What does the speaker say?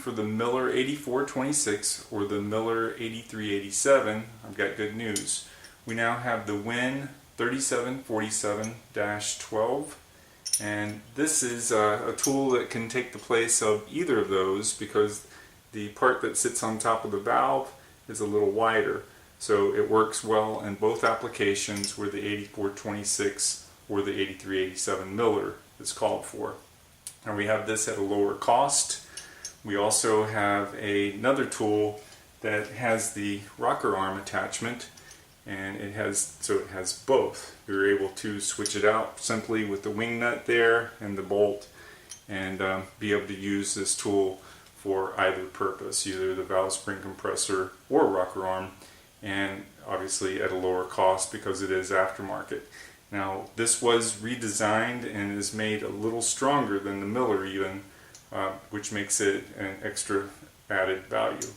for the Miller 8426 or the Miller 8387, I've got good news. We now have the Win 3747-12, and this is a tool that can take the place of either of those because the part that sits on top of the valve is a little wider. So it works well in both applications where the 8426 or the 8387 Miller is called for. And we have this at a lower cost. We also have another tool that has the rocker arm attachment, and it has both. You're able to switch it out simply with the wing nut there and the bolt, and be able to use this tool for either purpose, either the valve spring compressor or rocker arm, and obviously at a lower cost because it is aftermarket. Now, this was redesigned and is made a little stronger than the Miller even, which makes it an extra added value.